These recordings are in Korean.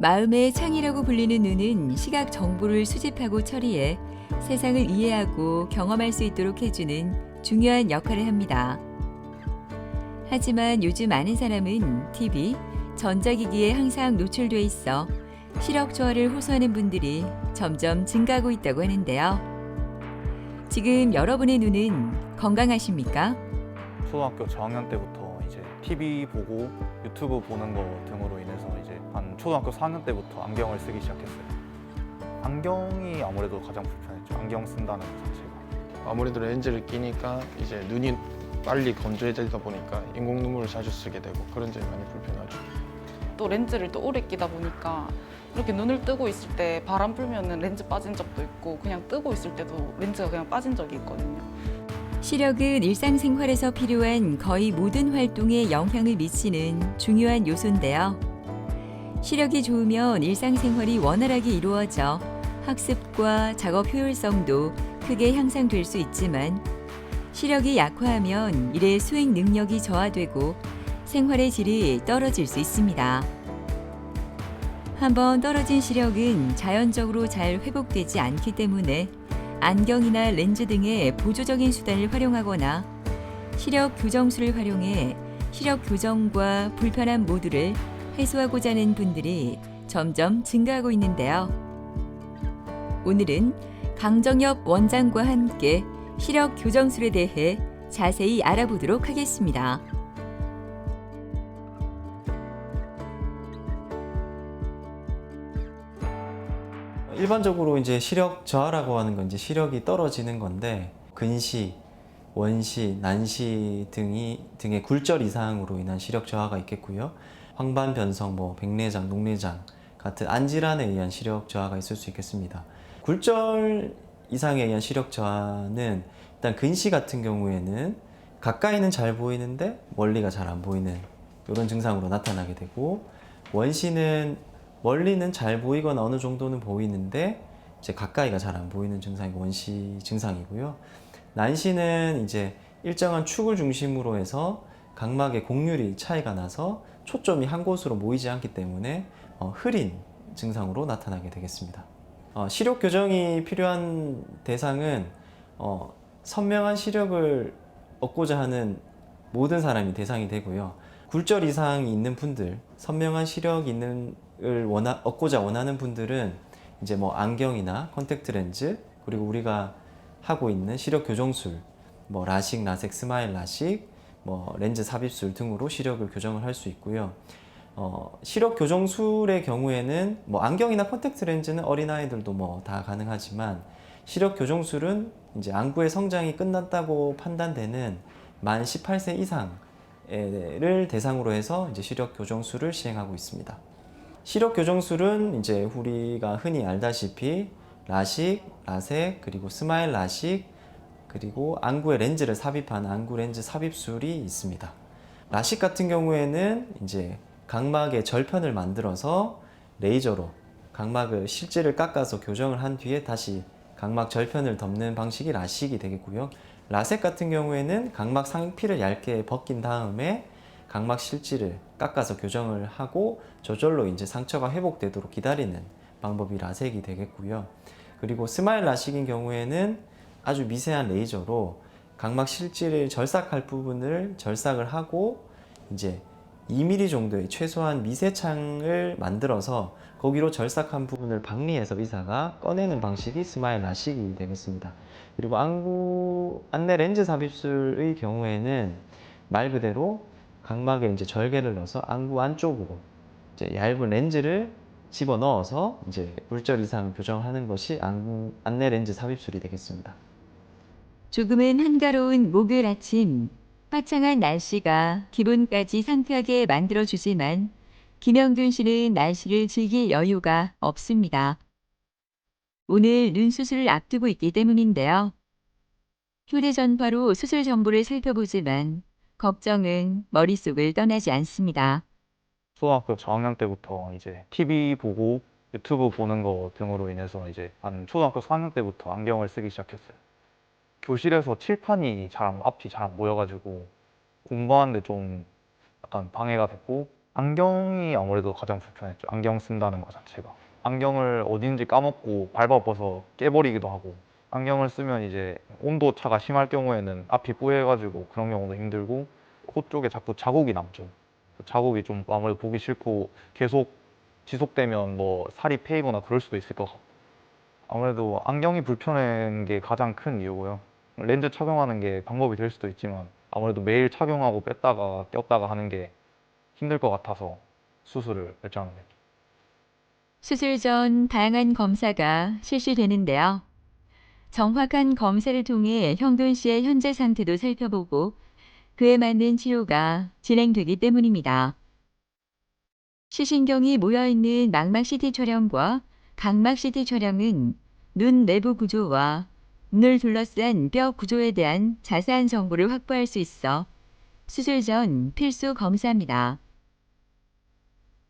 마음의 창이라고 불리는 눈은 시각 정보를 수집하고 처리해 세상을 이해하고 경험할 수 있도록 해주는 중요한 역할을 합니다. 하지만 요즘 많은 사람은 TV, 전자기기에 항상 노출돼 있어 시력 저하를 호소하는 분들이 점점 증가하고 있다고 하는데요. 지금 여러분의 눈은 건강하십니까? 초등학교 저학년 때부터 이제 TV 보고 유튜브 보는 거 등으로 인해서 이제 한 초등학교 4학년 때부터 안경을 쓰기 시작했어요. 안경이 아무래도 가장 불편했죠. 안경 쓴다는 것 자체가. 아무래도 렌즈를 끼니까 이제 눈이 빨리 건조해지다 보니까 인공 눈물을 자주 쓰게 되고 그런 점이 많이 불편하죠. 또 렌즈를 또 오래 끼다 보니까 이렇게 눈을 뜨고 있을 때 바람 불면은 렌즈 빠진 적도 있고 그냥 뜨고 있을 때도 렌즈가 그냥 빠진 적이 있거든요. 시력은 일상생활에서 필요한 거의 모든 활동에 영향을 미치는 중요한 요소인데요. 시력이 좋으면 일상생활이 원활하게 이루어져 학습과 작업 효율성도 크게 향상될 수 있지만 시력이 약화하면 일의 수행 능력이 저하되고 생활의 질이 떨어질 수 있습니다. 한번 떨어진 시력은 자연적으로 잘 회복되지 않기 때문에 안경이나 렌즈 등의 보조적인 수단을 활용하거나 시력 교정술을 활용해 시력 교정과 불편함 모두를 해소하고자 하는 분들이 점점 증가하고 있는데요. 오늘은 강정엽 원장과 함께 시력 교정술에 대해 자세히 알아보도록 하겠습니다. 일반적으로 이제 시력 저하라고 하는 건 이제 시력이 떨어지는 건데 근시, 원시, 난시 등의 굴절 이상으로 인한 시력 저하가 있겠고요. 황반 변성, 백내장, 녹내장 같은 안질환에 의한 시력 저하가 있을 수 있겠습니다. 굴절 이상에 의한 시력 저하는 일단 근시 같은 경우에는 가까이는 잘 보이는데 멀리가 잘 안 보이는 이런 증상으로 나타나게 되고, 원시는 멀리는 잘 보이거나 어느 정도는 보이는데 이제 가까이가 잘 안 보이는 증상이 원시 증상이고요. 난시는 이제 일정한 축을 중심으로 해서 각막의 곡률이 차이가 나서 초점이 한 곳으로 모이지 않기 때문에 흐린 증상으로 나타나게 되겠습니다. 시력 교정이 필요한 대상은 선명한 시력을 얻고자 하는 모든 사람이 대상이 되고요. 굴절 이상이 있는 분들, 선명한 시력 있는 얻고자 원하는 분들은 이제 안경이나 컨택트 렌즈, 그리고 우리가 하고 있는 시력 교정술, 라식, 라섹, 스마일 라식, 렌즈 삽입술 등으로 시력을 교정을 할 수 있고요. 시력 교정술의 경우에는 안경이나 컨택트 렌즈는 어린아이들도 다 가능하지만, 시력 교정술은 이제 안구의 성장이 끝났다고 판단되는 만 18세 이상을 대상으로 해서 이제 시력 교정술을 시행하고 있습니다. 시력 교정술은 이제 우리가 흔히 알다시피 라식, 라섹, 그리고 스마일 라식, 그리고 안구에 렌즈를 삽입한 안구 렌즈 삽입술이 있습니다. 라식 같은 경우에는 이제 각막의 절편을 만들어서 레이저로 각막을 실제를 깎아서 교정을 한 뒤에 다시 각막 절편을 덮는 방식이 라식이 되겠고요. 라섹 같은 경우에는 각막 상피를 얇게 벗긴 다음에 각막 실지를 깎아서 교정을 하고 저절로 이제 상처가 회복되도록 기다리는 방법이 라섹이 되겠고요. 그리고 스마일 라식인 경우에는 아주 미세한 레이저로 각막 실지를 절삭할 부분을 절삭을 하고 이제 2mm 정도의 최소한 미세창을 만들어서 거기로 절삭한 부분을 박리해서 의사가 꺼내는 방식이 스마일 라식이 되겠습니다. 그리고 안구 안내 렌즈 삽입술의 경우에는 말 그대로 각막에 이제 절개를 넣어서 안구 안쪽으로 이제 얇은 렌즈를 집어 넣어서 이제 굴절 이상을 교정하는 것이 안내 렌즈 삽입술이 되겠습니다. 조금은 한가로운 목요일 아침, 화창한 날씨가 기분까지 상쾌하게 만들어주지만 김영균 씨는 날씨를 즐길 여유가 없습니다. 오늘 눈 수술을 앞두고 있기 때문인데요. 휴대전화로 수술 정보를 살펴보지만 걱정은 머릿속을 떠나지 않습니다. 초등학교 저학년 때부터 이제 TV 보고 유튜브 보는 거 등으로 인해서 이제 한 초등학교 4학년 때부터 안경을 쓰기 시작했어요. 교실에서 칠판이 앞이 잘 안 보여가지고 공부하는데 좀 약간 방해가 됐고, 안경이 아무래도 가장 불편했죠. 안경 쓴다는 것 자체가. 안경을 어딘지 까먹고 밟아봐서 깨버리기도 하고, 안경을 쓰면 이제 온도 차가 심할 경우에는 앞이 뿌해가지고 그런 경우도 힘들고, 코 쪽에 자꾸 자국이 남죠. 자국이 좀 아무래도 보기 싫고 계속 지속되면 뭐 살이 패이거나 그럴 수도 있을 것 같고, 아무래도 안경이 불편한 게 가장 큰 이유고요. 렌즈 착용하는 게 방법이 될 수도 있지만 아무래도 매일 착용하고 뺐다가 꼈다가 하는 게 힘들 것 같아서 수술을 결정하게 됐죠. 수술 전 다양한 검사가 실시되는데요. 정확한 검사를 통해 형돈 씨의 현재 상태도 살펴보고 그에 맞는 치료가 진행되기 때문입니다. 시신경이 모여있는 망막 CT 촬영과 각막 CT 촬영은 눈 내부 구조와 눈을 둘러싼 뼈 구조에 대한 자세한 정보를 확보할 수 있어 수술 전 필수 검사입니다.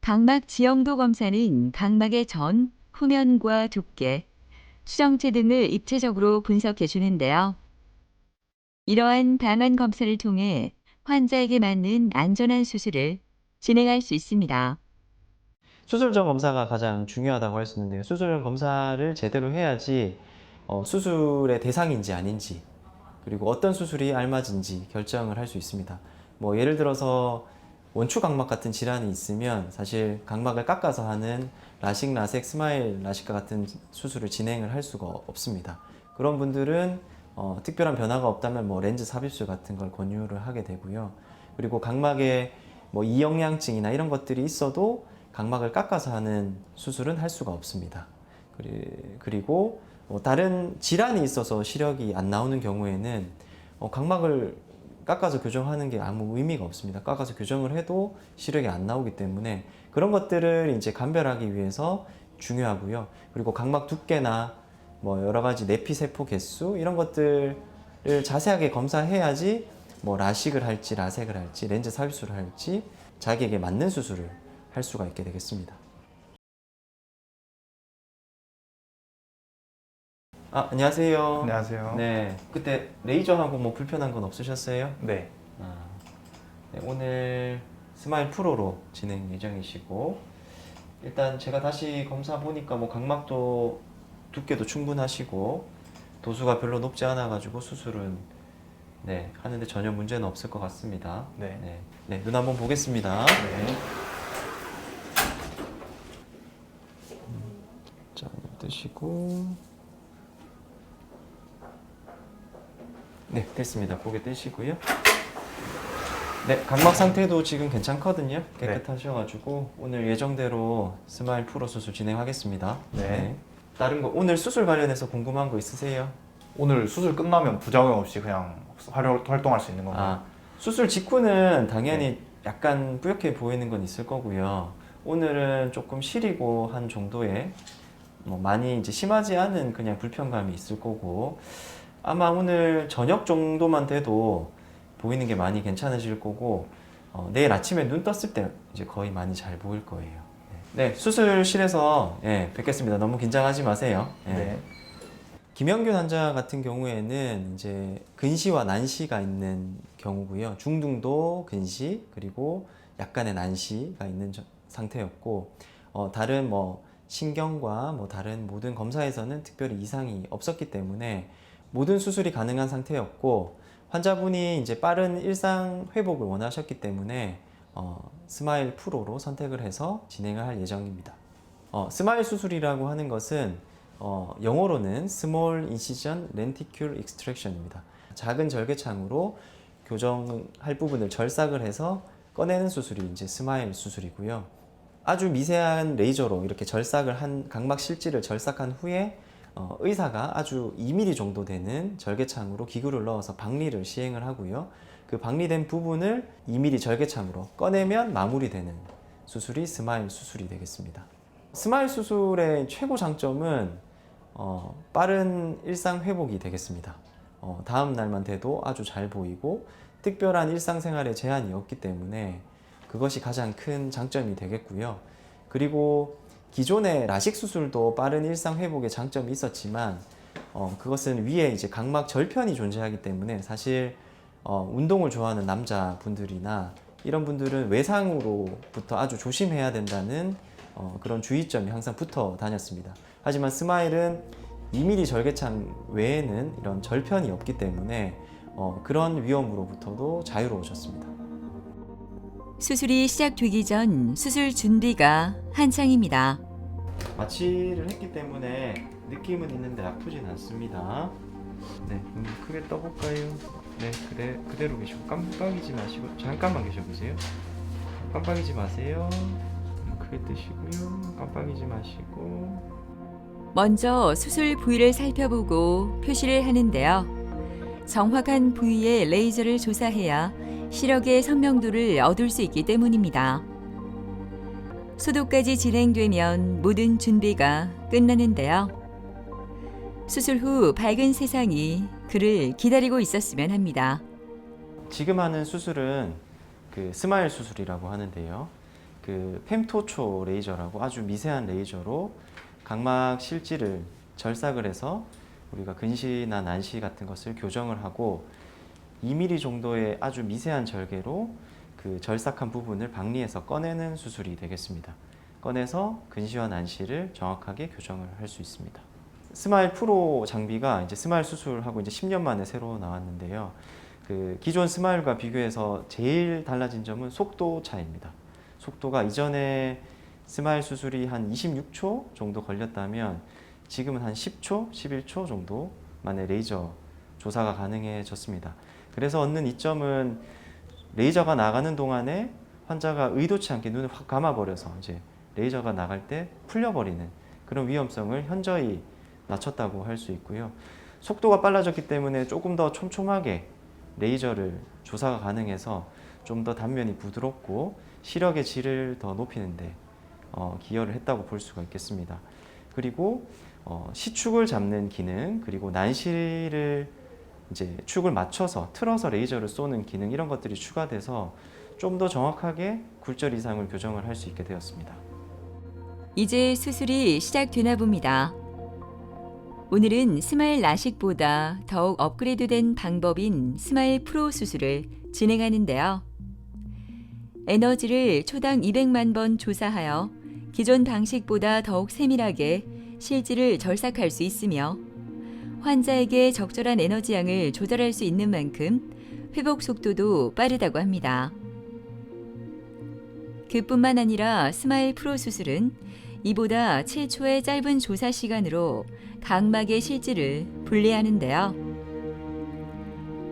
각막 지형도 검사는 각막의 전, 후면과 두께, 수정체 등을 입체적으로 분석해 주는데요. 이러한 다양한 검사를 통해 환자에게 맞는 안전한 수술을 진행할 수 있습니다. 수술 전 검사가 가장 중요하다고 할 수 있는데요. 수술 전 검사를 제대로 해야지 수술의 대상인지 아닌지, 그리고 어떤 수술이 알맞은지 결정을 할 수 있습니다. 뭐 예를 들어서 원추 각막 같은 질환이 있으면 사실 각막을 깎아서 하는 라식, 라섹, 스마일, 라식과 같은 수술을 진행을 할 수가 없습니다. 그런 분들은 특별한 변화가 없다면 뭐 렌즈 삽입술 같은 걸 권유를 하게 되고요. 그리고 각막에 뭐 이영양증이나 이런 것들이 있어도 각막을 깎아서 하는 수술은 할 수가 없습니다. 그리고 다른 질환이 있어서 시력이 안 나오는 경우에는 각막을 깎아서 교정하는 게 아무 의미가 없습니다. 깎아서 교정을 해도 시력이 안 나오기 때문에 그런 것들을 이제 감별하기 위해서 중요하고요. 그리고 각막 두께나 뭐 여러 가지 내피 세포 개수 이런 것들을 자세하게 검사해야지 뭐 라식을 할지 라섹을 할지 렌즈 삽입술을 할지 자기에게 맞는 수술을 할 수가 있게 되겠습니다. 안녕하세요. 안녕하세요. 네, 그때 레이저하고 뭐 불편한 건 없으셨어요? 네. 네, 오늘 스마일 프로로 진행 예정이시고, 일단 제가 다시 검사 보니까 뭐 각막도 두께도 충분하시고 도수가 별로 높지 않아 가지고 수술은 하는데 전혀 문제는 없을 것 같습니다. 네. 눈 한번 보겠습니다. 네. 자, 뜨시고. 네, 됐습니다. 고개 뜨시고요. 네, 각막 상태도 지금 괜찮거든요. 깨끗하셔가지고 오늘 예정대로 스마일 프로 수술 진행하겠습니다. 네. 다른 거 오늘 수술 관련해서 궁금한 거 있으세요? 오늘 수술 끝나면 부작용 없이 그냥 활동할 수 있는 건가요? 수술 직후는 당연히 약간 뿌옇게 보이는 건 있을 거고요. 오늘은 조금 시리고 한 정도의 뭐 많이 이제 심하지 않은 그냥 불편감이 있을 거고, 아마 오늘 저녁 정도만 돼도 보이는 게 많이 괜찮으실 거고, 내일 아침에 눈 떴을 때 이제 거의 많이 잘 보일 거예요. 네, 수술실에서 뵙겠습니다. 너무 긴장하지 마세요. 네. 김영균 환자 같은 경우에는 이제 근시와 난시가 있는 경우고요. 중등도 근시 그리고 약간의 난시가 있는 상태였고, 다른 뭐 신경과 뭐 다른 모든 검사에서는 특별히 이상이 없었기 때문에 모든 수술이 가능한 상태였고, 환자분이 이제 빠른 일상 회복을 원하셨기 때문에 스마일 프로로 선택을 해서 진행을 할 예정입니다. 스마일 수술이라고 하는 것은 영어로는 Small Incision Lenticule Extraction입니다. 작은 절개창으로 교정할 부분을 절삭을 해서 꺼내는 수술이 이제 스마일 수술이고요. 아주 미세한 레이저로 이렇게 절삭을 한 각막 실지를 절삭한 후에 의사가 아주 2mm 정도 되는 절개창으로 기구를 넣어서 박리를 시행을 하고요. 그 박리된 부분을 2mm 절개창으로 꺼내면 마무리되는 수술이 스마일 수술이 되겠습니다. 스마일 수술의 최고 장점은 빠른 일상 회복이 되겠습니다. 다음 날만 돼도 아주 잘 보이고 특별한 일상생활에 제한이 없기 때문에 그것이 가장 큰 장점이 되겠고요. 그리고 기존의 라식 수술도 빠른 일상 회복에 장점이 있었지만 그것은 위에 이제 각막 절편이 존재하기 때문에 사실 운동을 좋아하는 남자분들이나 이런 분들은 외상으로부터 아주 조심해야 된다는 그런 주의점이 항상 붙어 다녔습니다. 하지만 스마일은 2mm 절개창 외에는 이런 절편이 없기 때문에 그런 위험으로부터도 자유로우셨습니다. 수술이 시작되기 전 수술 준비가 한창입니다. 마취를 했기 때문에 느낌은 있는데 아프진 않습니다. 네, 크게 떠볼까요? 네, 그대로 계시고 깜빡이지 마시고 잠깐만 계셔보세요. 깜빡이지 마세요. 크게 뜨시고요. 깜빡이지 마시고. 먼저 수술 부위를 살펴보고 표시를 하는데요. 정확한 부위에 레이저를 조사해야 시력의 선명도를 얻을 수 있기 때문입니다. 소독까지 진행되면 모든 준비가 끝나는데요. 수술 후 밝은 세상이 그를 기다리고 있었으면 합니다. 지금 하는 수술은 그 스마일 수술이라고 하는데요. 그 펨토초 레이저라고 아주 미세한 레이저로 각막 실지를 절삭을 해서 우리가 근시나 난시 같은 것을 교정을 하고 2mm 정도의 아주 미세한 절개로 그 절삭한 부분을 박리해서 꺼내는 수술이 되겠습니다. 꺼내서 근시와 난시를 정확하게 교정을 할 수 있습니다. 스마일 프로 장비가 이제 스마일 수술하고 이제 10년 만에 새로 나왔는데요. 그 기존 스마일과 비교해서 제일 달라진 점은 속도 차이입니다. 속도가 이전에 스마일 수술이 한 26초 정도 걸렸다면 지금은 한 10초, 11초 정도 만에 레이저 조사가 가능해졌습니다. 그래서 얻는 이점은 레이저가 나가는 동안에 환자가 의도치 않게 눈을 확 감아버려서 이제 레이저가 나갈 때 풀려버리는 그런 위험성을 현저히 낮췄다고 할 수 있고요. 속도가 빨라졌기 때문에 조금 더 촘촘하게 레이저를 조사가 가능해서 좀 더 단면이 부드럽고 시력의 질을 더 높이는데 기여를 했다고 볼 수가 있겠습니다. 그리고 시축을 잡는 기능, 그리고 난시를 이제 축을 맞춰서 틀어서 레이저를 쏘는 기능, 이런 것들이 추가돼서 좀 더 정확하게 굴절 이상을 교정을 할 수 있게 되었습니다. 이제 수술이 시작되나 봅니다. 오늘은 스마일 라식보다 더욱 업그레이드된 방법인 스마일 프로 수술을 진행하는데요. 에너지를 초당 200만 번 조사하여 기존 방식보다 더욱 세밀하게 실지를 절삭할 수 있으며 환자에게 적절한 에너지 양을 조절할 수 있는 만큼 회복 속도도 빠르다고 합니다. 그뿐만 아니라 스마일 프로 수술은 이보다 7초의 짧은 조사 시간으로 각막의 실지를 분리하는데요.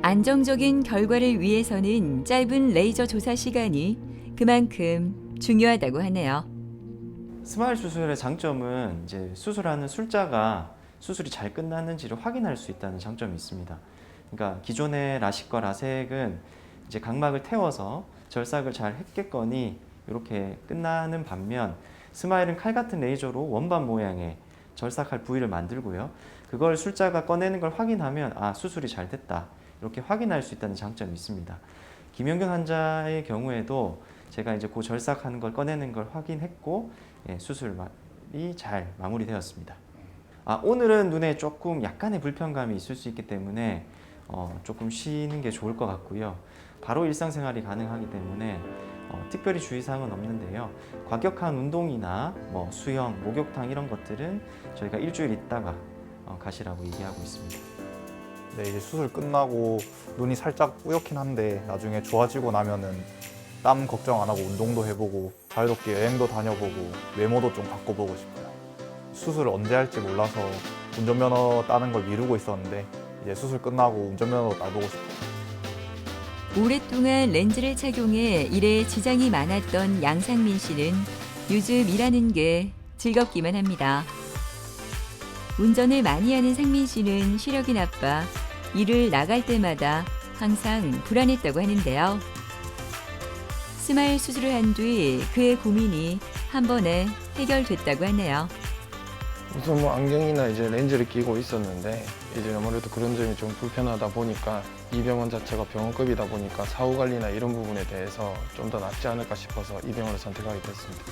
안정적인 결과를 위해서는 짧은 레이저 조사 시간이 그만큼 중요하다고 하네요. 스마일 수술의 장점은 이제 수술하는 술자가 수술이 잘 끝났는지를 확인할 수 있다는 장점이 있습니다. 그러니까 기존의 라식과 라섹은 이제 각막을 태워서 절삭을 잘 했겠거니 이렇게 끝나는 반면 스마일은 칼 같은 레이저로 원반 모양의 절삭할 부위를 만들고요. 그걸 술자가 꺼내는 걸 확인하면 수술이 잘 됐다, 이렇게 확인할 수 있다는 장점이 있습니다. 김영경 환자의 경우에도 제가 이제 그 절삭하는 걸 꺼내는 걸 확인했고 수술이 잘 마무리되었습니다. 오늘은 눈에 조금 약간의 불편감이 있을 수 있기 때문에 조금 쉬는 게 좋을 것 같고요. 바로 일상생활이 가능하기 때문에 특별히 주의사항은 없는데요. 과격한 운동이나 수영, 목욕탕 이런 것들은 저희가 일주일 있다가 가시라고 얘기하고 있습니다. 네, 이제 수술 끝나고 눈이 살짝 뿌옇긴 한데 나중에 좋아지고 나면은 땀 걱정 안 하고 운동도 해보고 자유롭게 여행도 다녀보고 외모도 좀 바꿔보고 싶어요. 수술을 언제 할지 몰라서 운전면허 따는 걸 미루고 있었는데 이제 수술 끝나고 운전면허도 따보고 싶어요. 오랫동안 렌즈를 착용해 일에 지장이 많았던 양상민 씨는 요즘 일하는 게 즐겁기만 합니다. 운전을 많이 하는 상민 씨는 시력이 나빠 일을 나갈 때마다 항상 불안했다고 하는데요. 스마일 수술을 한 뒤 그의 고민이 한 번에 해결됐다고 하네요. 우선 안경이나 이제 렌즈를 끼고 있었는데 이제 아무래도 그런 점이 좀 불편하다 보니까 이 병원 자체가 병원급이다 보니까 사후 관리나 이런 부분에 대해서 좀 더 낫지 않을까 싶어서 이 병원을 선택하게 됐습니다.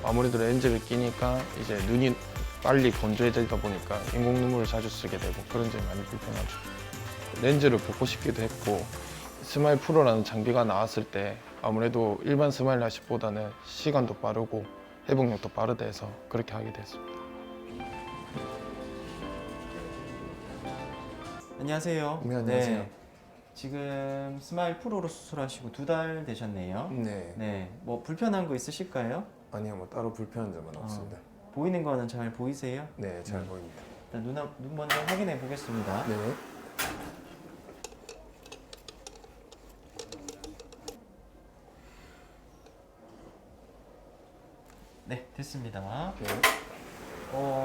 아무래도 렌즈를 끼니까 이제 눈이 빨리 건조해지다 보니까 인공 눈물을 자주 쓰게 되고 그런 점이 많이 불편하죠. 렌즈를 벗고 싶기도 했고 스마일 프로라는 장비가 나왔을 때 아무래도 일반 스마일 라식보다는 시간도 빠르고 회복력도 빠르다 해서 그렇게 하게 됐습니다. 안녕하세요. 네, 안녕하세요. 지금 스마일 프로로 수술하시고 2달 되셨네요. 네. 네. 뭐 불편한 거 있으실까요? 아니요, 뭐 따로 불편한 점은 없습니다. 보이는 거는 잘 보이세요? 네, 잘 보입니다. 일단 눈 먼저 확인해 보겠습니다. 네. 네, 됐습니다. 네.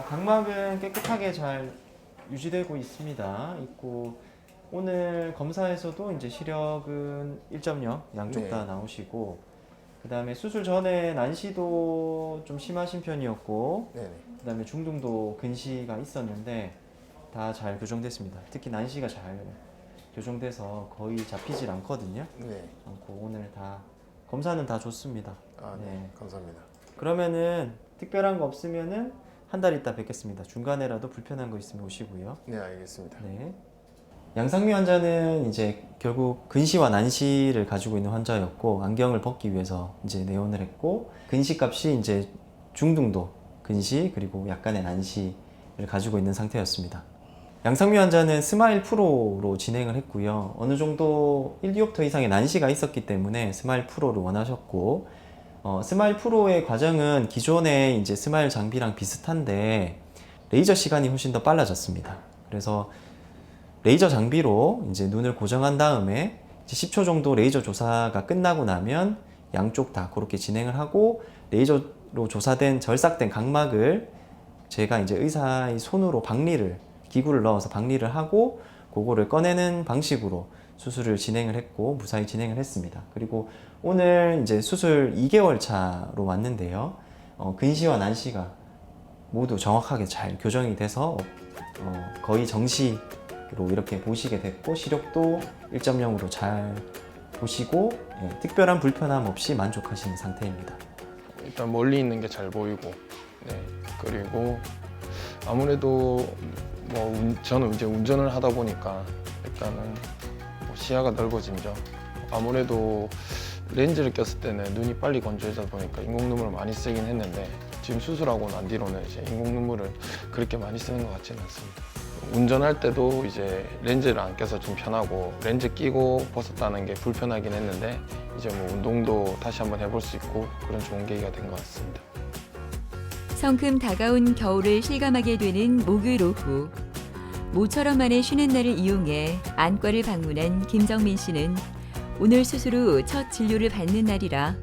각막은 깨끗하게 잘 유지되고 있고 오늘 검사에서도 이제 시력은 1.0 양쪽 네. 다 나오시고 그다음에 수술 전에 난시도 좀 심하신 편이었고 네. 그다음에 중등도 근시가 있었는데 다 잘 교정됐습니다. 특히 난시가 잘 교정돼서 거의 잡히질 않거든요. 네. 않고 오늘 다 검사는 다 좋습니다. 아, 네. 네. 감사합니다. 그러면은 특별한 거 없으면은 한 달 있다 뵙겠습니다. 중간에라도 불편한 거 있으면 오시고요. 네, 알겠습니다. 네. 양상미 환자는 이제 결국 근시와 난시를 가지고 있는 환자였고 안경을 벗기 위해서 이제 내원을 했고 근시 값이 이제 중등도 근시 그리고 약간의 난시를 가지고 있는 상태였습니다. 양상미 환자는 스마일 프로로 진행을 했고요. 어느 정도 1디옵터 이상의 난시가 있었기 때문에 스마일 프로를 원하셨고 스마일 프로의 과정은 기존의 이제 스마일 장비랑 비슷한데 레이저 시간이 훨씬 더 빨라졌습니다. 그래서 레이저 장비로 이제 눈을 고정한 다음에 이제 10초 정도 레이저 조사가 끝나고 나면 양쪽 다 그렇게 진행을 하고 레이저로 조사된 절삭된 각막을 제가 이제 의사의 손으로 기구를 넣어서 박리를 하고 그거를 꺼내는 방식으로 수술을 진행을 했고 무사히 진행을 했습니다. 그리고 오늘 이제 수술 2개월 차로 왔는데요. 근시와 난시가 모두 정확하게 잘 교정이 돼서 거의 정시로 이렇게 보시게 됐고 시력도 1.0으로 잘 보시고 특별한 불편함 없이 만족하시는 상태입니다. 일단 멀리 있는 게 잘 보이고, 네. 그리고 아무래도 저는 이제 운전을 하다 보니까 일단은 시야가 넓어진 점. 아무래도 렌즈를 꼈을 때는 눈이 빨리 건조해져 보니까 인공 눈물을 많이 쓰긴 했는데 지금 수술하고 난 뒤로는 이제 인공 눈물을 그렇게 많이 쓰는 것 같지는 않습니다. 운전할 때도 이제 렌즈를 안 껴서 좀 편하고 렌즈 끼고 벗었다는 게 불편하긴 했는데 이제 운동도 다시 한번 해볼 수 있고 그런 좋은 계기가 된 것 같습니다. 성큼 다가온 겨울을 실감하게 되는 목요일 오후. 모처럼 만에 쉬는 날을 이용해 안과를 방문한 김정민 씨는 오늘 수술 후 첫 진료를 받는 날이라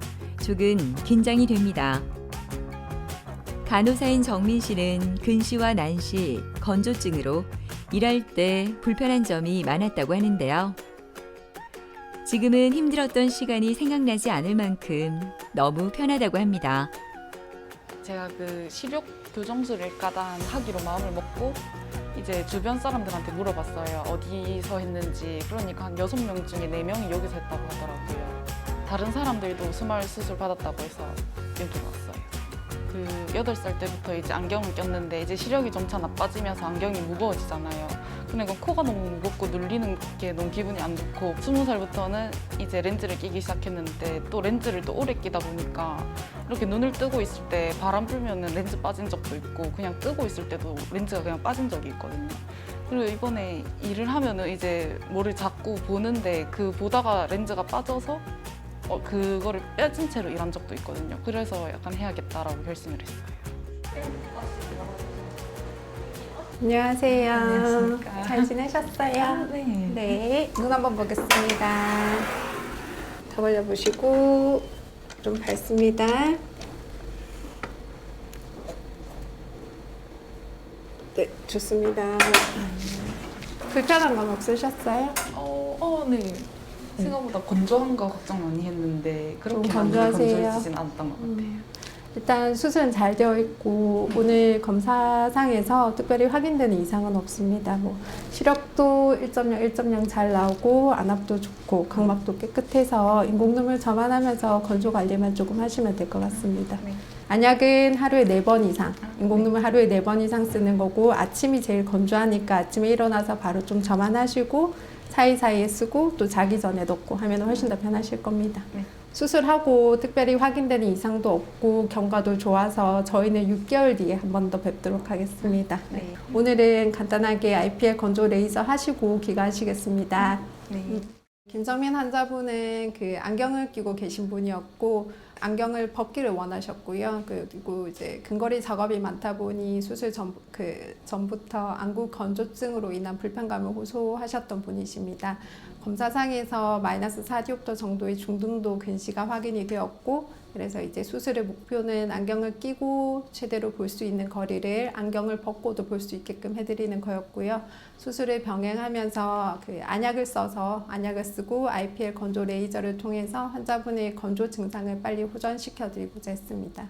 조금 긴장이 됩니다. 간호사인 정민 씨는 근시와 난시, 건조증으로 일할 때 불편한 점이 많았다고 하는데요. 지금은 힘들었던 시간이 생각나지 않을 만큼 너무 편하다고 합니다. 제가 그 시력 교정술 일가단 하기로 마음을 먹고 이제 주변 사람들한테 물어봤어요. 어디서 했는지. 그러니까 한 6명 중에 4명이 여기서 했다고 하더라고요. 다른 사람들도 스마일 수술 받았다고 해서 여기 왔어요. 그 8살 때부터 이제 안경을 꼈는데 이제 시력이 점차 나빠지면서 안경이 무거워지잖아요. 그러니까 코가 너무 무겁고 눌리는 게 너무 기분이 안 좋고 20살부터는 이제 렌즈를 끼기 시작했는데 또 렌즈를 또 오래 끼다 보니까 이렇게 눈을 뜨고 있을 때 바람 불면은 렌즈 빠진 적도 있고 그냥 뜨고 있을 때도 렌즈가 그냥 빠진 적이 있거든요. 그리고 이번에 일을 하면은 이제 뭐를 자꾸 보는데 그 보다가 렌즈가 빠져서 그거를 빼진 채로 일한 적도 있거든요. 그래서 약간 해야겠다라고 결심을 했어요. 안녕하세요. 안녕하십니까. 잘 지내셨어요? 네. 네. 눈 한번 보겠습니다. 다 벌려보시고 좀 밟습니다. 네, 좋습니다. 불편한 건 없으셨어요? 네. 생각보다 건조한 거 걱정 많이 했는데 그렇게 좀 많이 건조하세요? 건조해지진 않았던 것 같아요. 일단 수술은 잘 되어 있고 오늘 검사상에서 특별히 확인되는 이상은 없습니다. 시력도 1.0, 1.0 잘 나오고 안압도 좋고 각막도 깨끗해서 인공눈물 점안하면서 건조 관리만 조금 하시면 될 것 같습니다. 네. 안약은 하루에 4번 이상, 인공눈물 하루에 4번 이상 쓰는 거고 아침이 제일 건조하니까 아침에 일어나서 바로 좀 점안하시고 사이사이에 쓰고 또 자기 전에 넣고 하면 훨씬 더 편하실 겁니다. 네. 수술하고 특별히 확인되는 이상도 없고 경과도 좋아서 저희는 6개월 뒤에 한 번 더 뵙도록 하겠습니다. 네. 오늘은 간단하게 IPL 건조 레이저 하시고 귀가하시겠습니다. 네. 김정민 환자분은 그 안경을 끼고 계신 분이었고 안경을 벗기를 원하셨고요. 그리고 이제 근거리 작업이 많다 보니 수술 전부터 안구 건조증으로 인한 불편감을 호소하셨던 분이십니다. 검사상에서 마이너스 4디옵터 정도의 중등도 근시가 확인이 되었고 그래서 이제 수술의 목표는 안경을 끼고 최대로 볼 수 있는 거리를 안경을 벗고도 볼 수 있게끔 해드리는 거였고요. 수술을 병행하면서 그 안약을 쓰고 IPL 건조 레이저를 통해서 환자분의 건조 증상을 빨리 호전시켜 드리고자 했습니다.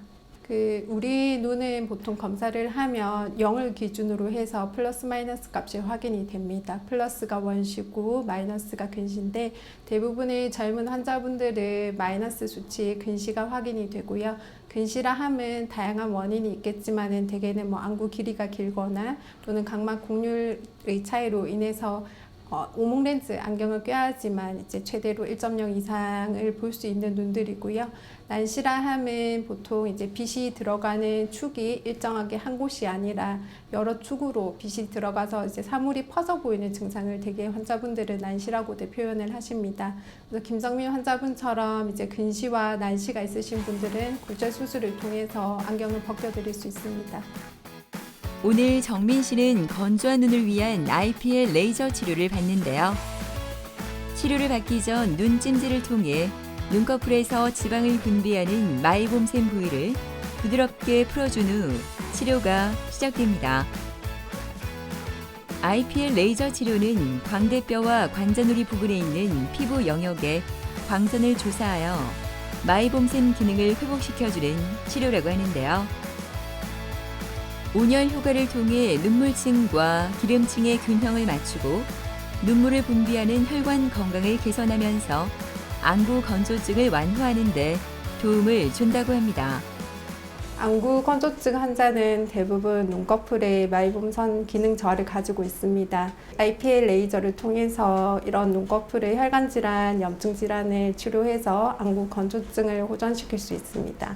우리 눈은 보통 검사를 하면 0을 기준으로 해서 플러스 마이너스 값이 확인이 됩니다. 플러스가 원시고 마이너스가 근시인데 대부분의 젊은 환자분들은 마이너스 수치 근시가 확인이 되고요. 근시라 함은 다양한 원인이 있겠지만은 대개는 뭐 안구 길이가 길거나 또는 각막 곡률의 차이로 인해서 오목 렌즈 안경을 껴야 하지만 이제 최대로 1.0 이상을 볼 수 있는 눈들이고요. 난시라 함은 보통 이제 빛이 들어가는 축이 일정하게 한 곳이 아니라 여러 축으로 빛이 들어가서 이제 사물이 퍼져 보이는 증상을 대개 환자분들은 난시라고도 표현을 하십니다. 그래서 김정민 환자분처럼 이제 근시와 난시가 있으신 분들은 굴절 수술을 통해서 안경을 벗겨드릴 수 있습니다. 오늘 정민 씨는 건조한 눈을 위한 IPL 레이저 치료를 받는데요. 치료를 받기 전 눈찜질을 통해 눈꺼풀에서 지방을 분비하는 마이봄샘 부위를 부드럽게 풀어준 후 치료가 시작됩니다. IPL 레이저 치료는 광대뼈와 관자놀이 부분에 있는 피부 영역에 광선을 조사하여 마이봄샘 기능을 회복시켜주는 치료라고 하는데요. 온열 효과를 통해 눈물층과 기름층의 균형을 맞추고 눈물을 분비하는 혈관 건강을 개선하면서 안구 건조증을 완화하는 데 도움을 준다고 합니다. 안구 건조증 환자는 대부분 눈꺼풀에 마이봄선 기능 저하를 가지고 있습니다. IPL 레이저를 통해서 이런 눈꺼풀의 혈관 질환, 염증 질환을 치료해서 안구 건조증을 호전시킬 수 있습니다.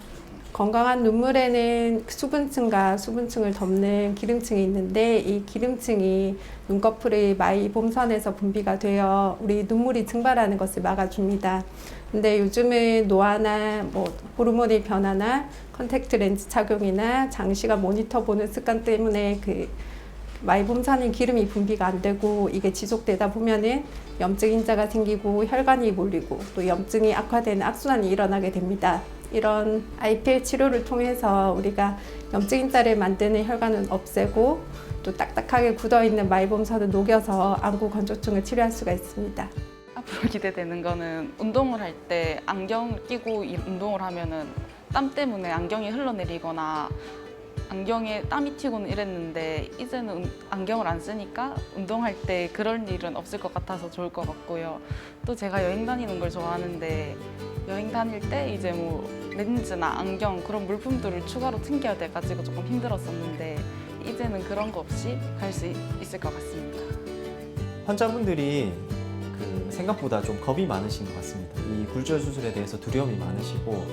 건강한 눈물에는 수분층과 수분층을 덮는 기름층이 있는데 이 기름층이 눈꺼풀의 마이봄선에서 분비가 되어 우리 눈물이 증발하는 것을 막아줍니다. 근데 요즘은 노화나 호르몬의 변화나 컨택트 렌즈 착용이나 장시간 모니터 보는 습관 때문에 마이봄선인 기름이 분비가 안 되고 이게 지속되다 보면은 염증 인자가 생기고 혈관이 몰리고 또 염증이 악화되는 악순환이 일어나게 됩니다. 이런 IPL 치료를 통해서 우리가 염증 인자를 만드는 혈관은 없애고 또 딱딱하게 굳어있는 마이봄선을 녹여서 안구 건조증을 치료할 수가 있습니다. 앞으로 기대되는 거는 운동을 할 때 안경을 끼고 운동을 하면은 땀 때문에 안경이 흘러내리거나 안경에 땀이 튀고는 이랬는데 이제는 안경을 안 쓰니까 운동할 때 그런 일은 없을 것 같아서 좋을 것 같고요. 또 제가 여행 다니는 걸 좋아하는데 여행 다닐 때 이제 렌즈나 안경 그런 물품들을 추가로 챙겨야 돼가지고 조금 힘들었었는데 이제는 그런 거 없이 갈 수 있을 것 같습니다. 환자분들이 생각보다 좀 겁이 많으신 것 같습니다. 이 굴절 수술에 대해서 두려움이 많으시고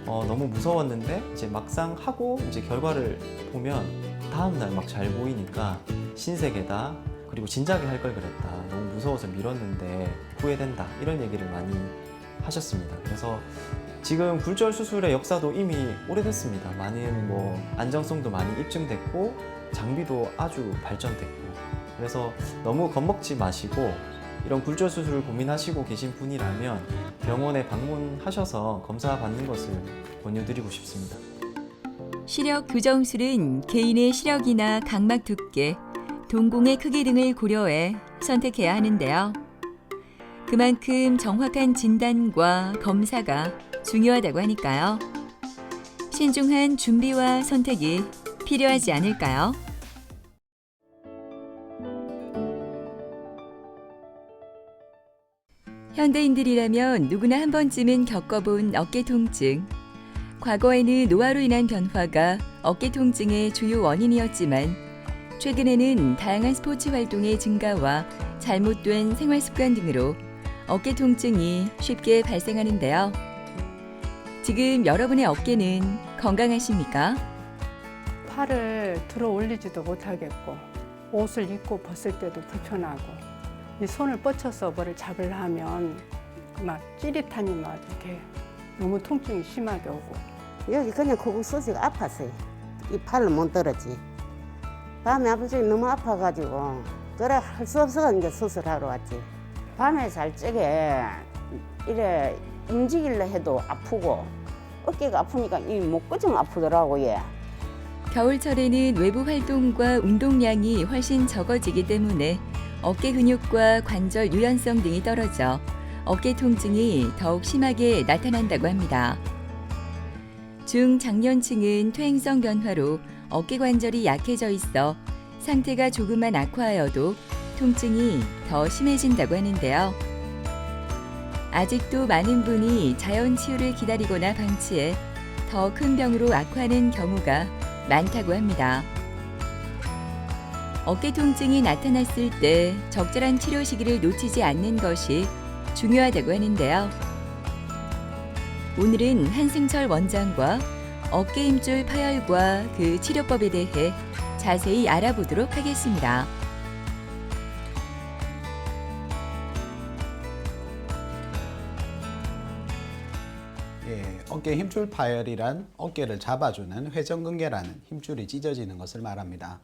너무 무서웠는데 이제 막상 하고 이제 결과를 보면 다음 날 막 잘 보이니까 신세계다. 그리고 진작에 할 걸 그랬다. 너무 무서워서 미뤘는데 후회된다. 이런 얘기를 많이 하셨습니다. 그래서 지금 굴절 수술의 역사도 이미 오래됐습니다. 많은 안정성도 많이 입증됐고 장비도 아주 발전됐고 그래서 너무 겁먹지 마시고 이런 굴절 수술을 고민하시고 계신 분이라면 병원에 방문하셔서 검사 받는 것을 권유드리고 싶습니다. 시력 교정술은 개인의 시력이나 각막 두께, 동공의 크기 등을 고려해 선택해야 하는데요. 그만큼 정확한 진단과 검사가 중요하다고 하니까요. 신중한 준비와 선택이 필요하지 않을까요? 현대인들이라면 누구나 한 번쯤은 겪어본 어깨 통증. 과거에는 노화로 인한 변화가 어깨 통증의 주요 원인이었지만 최근에는 다양한 스포츠 활동의 증가와 잘못된 생활 습관 등으로 어깨 통증이 쉽게 발생하는데요. 지금 여러분의 어깨는 건강하십니까? 팔을 들어 올리지도 못하겠고 옷을 입고 벗을 때도 불편하고 이 손을 뻗쳐서 뭐를 잡으려 하면 막 찌릿하니 막 이렇게 너무 통증이 심하게 오고 여기 그냥 거북 소지가 아팠어요. 이 팔을 못 들었지. 밤에 아버지 너무 아파가지고 그래 할 수 없어서 이제 수술하러 왔지. 밤에 잘 적에 이래 움직이려 해도 아프고 어깨가 아프니까 이 목구정 아프더라고 얘. 겨울철에는 외부 활동과 운동량이 훨씬 적어지기 때문에 어깨 근육과 관절 유연성 등이 떨어져 어깨 통증이 더욱 심하게 나타난다고 합니다. 중장년층은 퇴행성 변화로 어깨 관절이 약해져 있어 상태가 조금만 악화하여도 통증이 더 심해진다고 하는데요. 아직도 많은 분이 자연 치유를 기다리거나 방치해 더 큰 병으로 악화하는 경우가 많다고 합니다. 어깨 통증이 나타났을 때 적절한 치료 시기를 놓치지 않는 것이 중요하다고 하는데요. 오늘은 한승철 원장과 어깨 힘줄 파열과 그 치료법에 대해 자세히 알아보도록 하겠습니다. 어깨 힘줄 파열이란 어깨를 잡아주는 회전근개라는 힘줄이 찢어지는 것을 말합니다.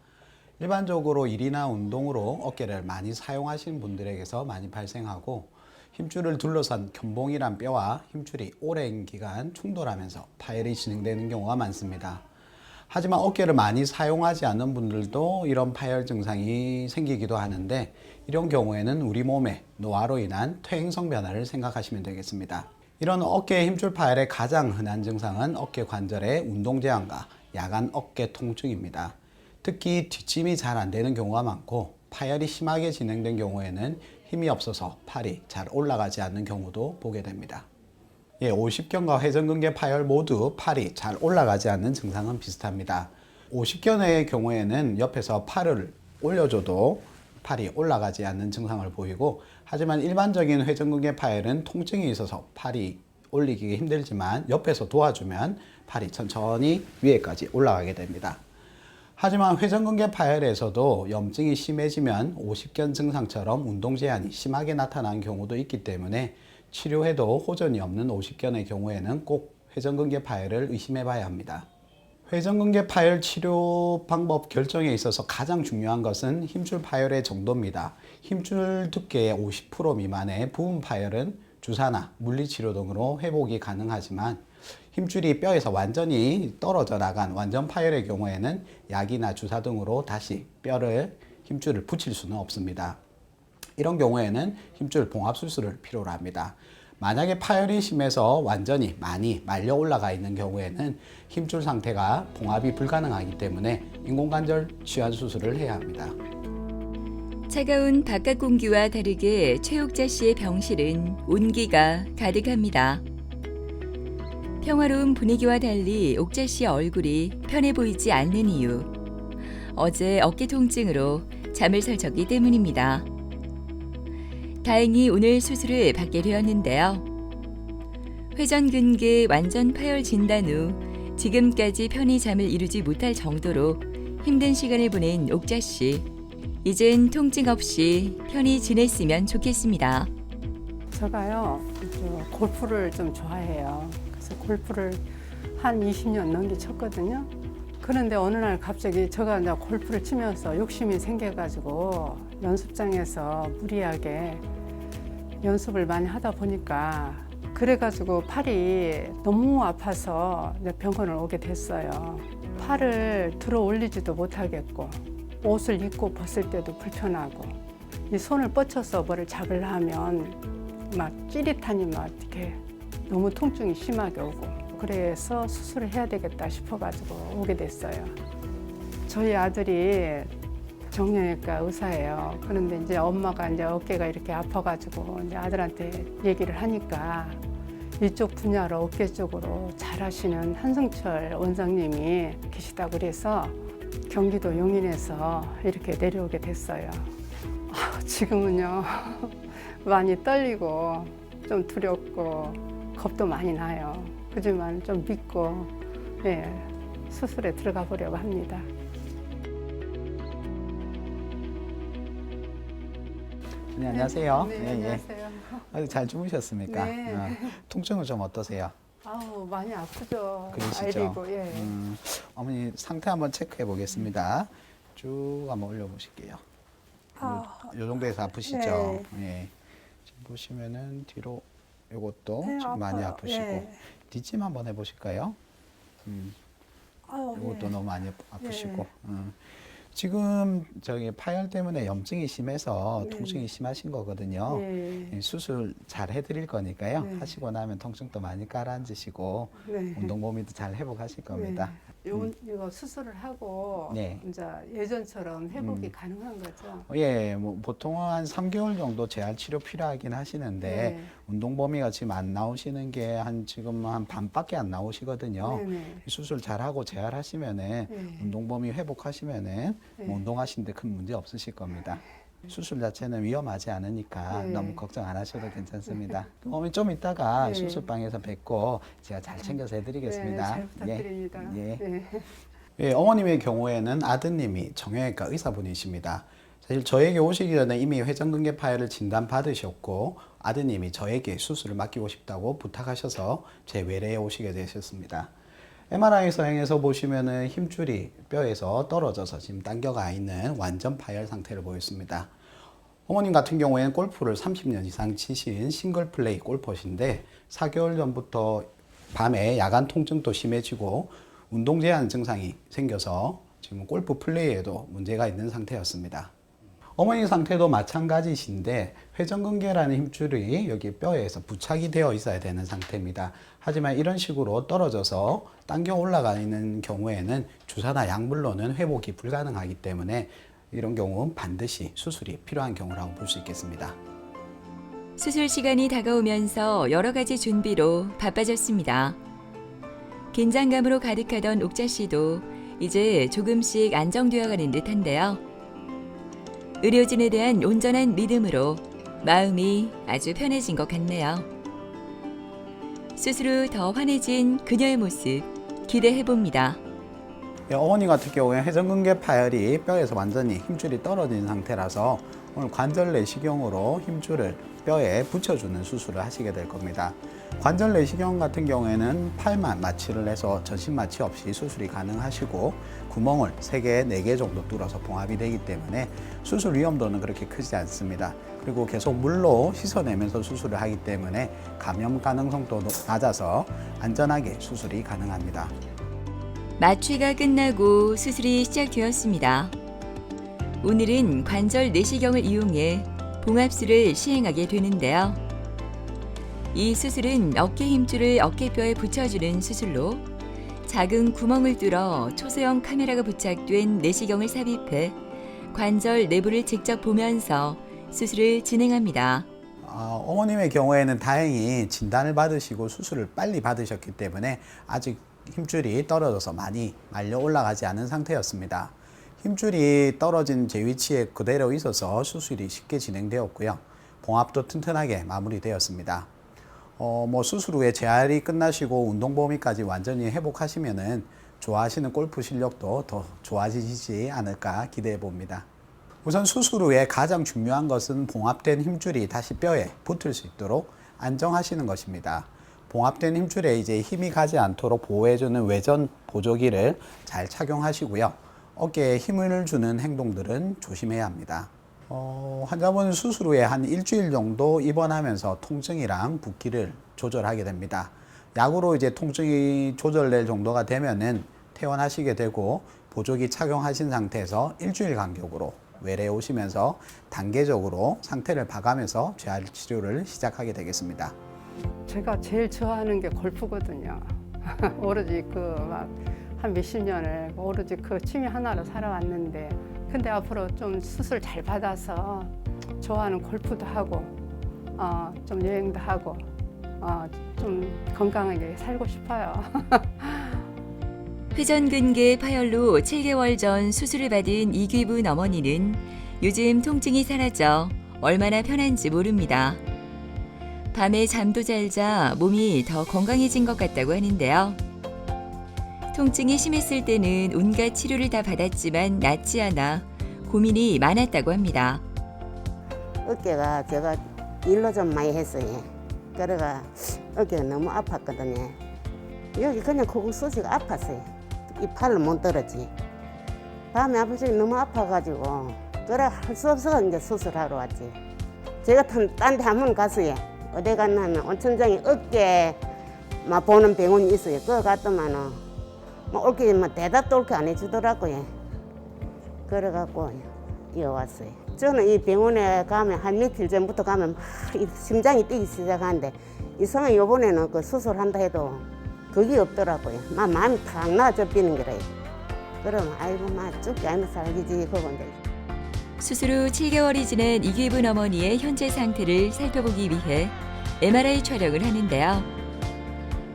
일반적으로 일이나 운동으로 어깨를 많이 사용하시는 분들에게서 많이 발생하고 힘줄을 둘러싼 견봉이란 뼈와 힘줄이 오랜 기간 충돌하면서 파열이 진행되는 경우가 많습니다. 하지만 어깨를 많이 사용하지 않는 분들도 이런 파열 증상이 생기기도 하는데 이런 경우에는 우리 몸의 노화로 인한 퇴행성 변화를 생각하시면 되겠습니다. 이런 어깨 힘줄 파열의 가장 흔한 증상은 어깨 관절의 운동 제한과 야간 어깨 통증입니다. 특히 뒷짐이 잘 안 되는 경우가 많고 파열이 심하게 진행된 경우에는 힘이 없어서 팔이 잘 올라가지 않는 경우도 보게 됩니다. 오십견과 회전근개 파열 모두 팔이 잘 올라가지 않는 증상은 비슷합니다. 오십견의 경우에는 옆에서 팔을 올려줘도 팔이 올라가지 않는 증상을 보이고 하지만 일반적인 회전근개 파열은 통증이 있어서 팔이 올리기 힘들지만 옆에서 도와주면 팔이 천천히 위에까지 올라가게 됩니다. 하지만 회전근개 파열에서도 염증이 심해지면 오십견 증상처럼 운동 제한이 심하게 나타나는 경우도 있기 때문에 치료해도 호전이 없는 오십견의 경우에는 꼭 회전근개 파열을 의심해 봐야 합니다. 회전근개 파열 치료 방법 결정에 있어서 가장 중요한 것은 힘줄 파열의 정도입니다. 힘줄 두께의 50% 미만의 부분 파열은 주사나 물리치료 등으로 회복이 가능하지만 힘줄이 뼈에서 완전히 떨어져 나간 완전 파열의 경우에는 약이나 주사 등으로 다시 힘줄을 붙일 수는 없습니다. 이런 경우에는 힘줄 봉합 수술을 필요로 합니다. 만약에 파열이 심해서 완전히 많이 말려 올라가 있는 경우에는 힘줄 상태가 봉합이 불가능하기 때문에 인공관절 치환 수술을 해야 합니다. 차가운 바깥 공기와 다르게 최옥자 씨의 병실은 온기가 가득합니다. 평화로운 분위기와 달리 옥자 씨의 얼굴이 편해 보이지 않는 이유. 어제 어깨 통증으로 잠을 설쳤기 때문입니다. 다행히 오늘 수술을 받게 되었는데요. 회전근개 완전 파열 진단 후 지금까지 편히 잠을 이루지 못할 정도로 힘든 시간을 보낸 옥자 씨. 이젠 통증 없이 편히 지냈으면 좋겠습니다. 제가요 골프를 좀 좋아해요. 그래서 골프를 한 20년 넘게 쳤거든요. 그런데 어느 날 갑자기 제가 이제 골프를 치면서 욕심이 생겨가지고 연습장에서 무리하게 연습을 많이 하다 보니까 그래가지고 팔이 너무 아파서 이제 병원을 오게 됐어요. 팔을 들어 올리지도 못하겠고 옷을 입고 벗을 때도 불편하고 이 손을 뻗쳐서 뭐를 잡으려 하면 막 찌릿하니 막 이렇게 너무 통증이 심하게 오고 그래서 수술을 해야 되겠다 싶어가지고 오게 됐어요. 저희 아들이 정형외과 의사예요. 그런데 이제 엄마가 이제 어깨가 이렇게 아파가지고 이제 아들한테 얘기를 하니까 이쪽 분야로 어깨 쪽으로 잘하시는 한승철 원장님이 계시다고 그래서 경기도 용인에서 이렇게 내려오게 됐어요. 지금은요 많이 떨리고 좀 두렵고 겁도 많이 나요. 아프지만 좀 믿고 예, 수술에 들어가 보려고 합니다. 네, 안녕하세요. 네, 예, 안녕하세요. 아주 잘 주무셨습니까? 네. 통증은 좀 어떠세요? 아우 많이 아프죠. 그러시죠? 아이리고 예. 어머니 상태 한번 체크해 보겠습니다. 쭉 한번 올려보실게요. 요 정도에서 아프시죠? 네. 예. 지금 보시면은 뒤로 요것도 네, 지금 많이 아파요. 아프시고 예. 뒷짐 한번 해보실까요? 아유, 이것도 예. 너무 많이 아프시고. 예. 지금 저기 파열 때문에 염증이 심해서 네. 통증이 심하신 거거든요. 예. 예, 수술 잘 해드릴 거니까요. 네. 하시고 나면 통증도 많이 가라앉으시고 네. 운동 범위도 잘 회복하실 겁니다. 이거 수술을 하고 네. 이제 예전처럼 회복이 가능한 거죠. 예, 뭐 보통 한 3개월 정도 재활 치료 필요하긴 하시는데 네. 운동 범위가 지금 안 나오시는 게 지금 한 반밖에 안 나오시거든요. 네네. 수술 잘하고 재활하시면은 네. 운동 범위 회복하시면은 네. 뭐 운동하시는데 큰 문제 없으실 겁니다. 수술 자체는 위험하지 않으니까 네. 너무 걱정 안 하셔도 괜찮습니다. 어머니 좀 이따가 네. 수술방에서 뵙고 제가 잘 챙겨서 네, 해드리겠습니다. 잘 부탁드립니다. 예. 네. 예, 어머님의 경우에는 아드님이 정형외과 의사분이십니다. 사실 저에게 오시기 전에 이미 회전근개 파열을 진단받으셨고 아드님이 저에게 수술을 맡기고 싶다고 부탁하셔서 제 외래에 오시게 되셨습니다. MRI 서행에서 보시면은 힘줄이 뼈에서 떨어져서 지금 당겨가 있는 완전 파열 상태를 보였습니다. 어머님 같은 경우에는 골프를 30년 이상 치신 싱글 플레이 골퍼신데 4개월 전부터 밤에 야간 통증도 심해지고 운동 제한 증상이 생겨서 지금 골프 플레이에도 문제가 있는 상태였습니다. 어머니 상태도 마찬가지신데 회전근개라는 힘줄이 여기 뼈에서 부착이 되어 있어야 되는 상태입니다. 하지만 이런 식으로 떨어져서 당겨 올라가 있는 경우에는 주사나 약물로는 회복이 불가능하기 때문에 이런 경우는 반드시 수술이 필요한 경우라고 볼 수 있겠습니다. 수술 시간이 다가오면서 여러 가지 준비로 바빠졌습니다. 긴장감으로 가득하던 옥자 씨도 이제 조금씩 안정되어 가는 듯한데요. 의료진에 대한 온전한 믿음으로 마음이 아주 편해진 것 같네요. 수술 후 더 환해진 그녀의 모습 기대해 봅니다. 어머니 같은 경우에 회전근개 파열이 뼈에서 완전히 힘줄이 떨어진 상태라서 오늘 관절 내시경으로 힘줄을 뼈에 붙여주는 수술을 하시게 될 겁니다. 관절 내시경 같은 경우에는 팔만 마취를 해서 전신 마취 없이 수술이 가능하시고 구멍을 3개, 4개 정도 뚫어서 봉합이 되기 때문에 수술 위험도는 그렇게 크지 않습니다. 그리고 계속 물로 씻어내면서 수술을 하기 때문에 감염 가능성도 낮아서 안전하게 수술이 가능합니다. 마취가 끝나고 수술이 시작되었습니다. 오늘은 관절 내시경을 이용해 봉합술을 시행하게 되는데요. 이 수술은 어깨 힘줄을 어깨뼈에 붙여주는 수술로 작은 구멍을 뚫어 초소형 카메라가 부착된 내시경을 삽입해 관절 내부를 직접 보면서 수술을 진행합니다. 어머님의 경우에는 다행히 진단을 받으시고 수술을 빨리 받으셨기 때문에 아직 힘줄이 떨어져서 많이 말려 올라가지 않은 상태였습니다. 힘줄이 떨어진 제 위치에 그대로 있어서 수술이 쉽게 진행되었고요. 봉합도 튼튼하게 마무리되었습니다. 수술 후에 재활이 끝나시고 운동 범위까지 완전히 회복하시면은 좋아하시는 골프 실력도 더 좋아지시지 않을까 기대해 봅니다. 우선 수술 후에 가장 중요한 것은 봉합된 힘줄이 다시 뼈에 붙을 수 있도록 안정하시는 것입니다. 봉합된 힘줄에 이제 힘이 가지 않도록 보호해주는 외전 보조기를 잘 착용하시고요. 어깨에 힘을 주는 행동들은 조심해야 합니다. 환자분은 수술 후에 한 일주일 정도 입원하면서 통증이랑 붓기를 조절하게 됩니다. 약으로 이제 통증이 조절될 정도가 되면은 퇴원하시게 되고 보조기 착용하신 상태에서 일주일 간격으로 외래에 오시면서 단계적으로 상태를 봐가면서 재활 치료를 시작하게 되겠습니다. 제가 제일 좋아하는 게 골프거든요. 오로지 한 몇십 년을 오로지 그 취미 하나로 살아왔는데 근데 앞으로 좀 수술 잘 받아서 좋아하는 골프도 하고 좀 여행도 하고 좀 건강하게 살고 싶어요. 회전근개 파열로 7개월 전 수술을 받은 이귀분 어머니는 요즘 통증이 사라져 얼마나 편한지 모릅니다. 밤에 잠도 잘 자 몸이 더 건강해진 것 같다고 하는데요. 통증이 심했을 때는 온갖 치료를 다 받았지만 낫지 않아 고민이 많았다고 합니다. 어깨가 제가 일로 좀 많이 했어요. 그래가 어깨가 너무 아팠거든요. 여기 그냥 거국소지가 아팠어요. 이 팔을 못 들었지. 밤에 아버지 너무 아파가지고 그래 할 수 없어서 이제 수술하러 왔지. 제가 딴 데 한 번 갔어요. 어디 갔냐면 온천장에 어깨만 보는 병원이 있어요. 그거 갔더만은 뭐 올게 뭐 대답도 옳게 안 해주더라고요. 그래갖고 이어 왔어요. 저는 이 병원에 가면 한 며칠 전부터 가면 막 심장이 뛰기 시작하는데 이상하게 이번에는 그 수술한다 해도 그게 없더라고요. 막 마음이 탁 나아져 비는 거래요. 그럼 아이고 막 죽지 않으면 살기지 그건데. 수술 후 7개월이 지난 이기분 어머니의 현재 상태를 살펴보기 위해 MRI 촬영을 하는데요.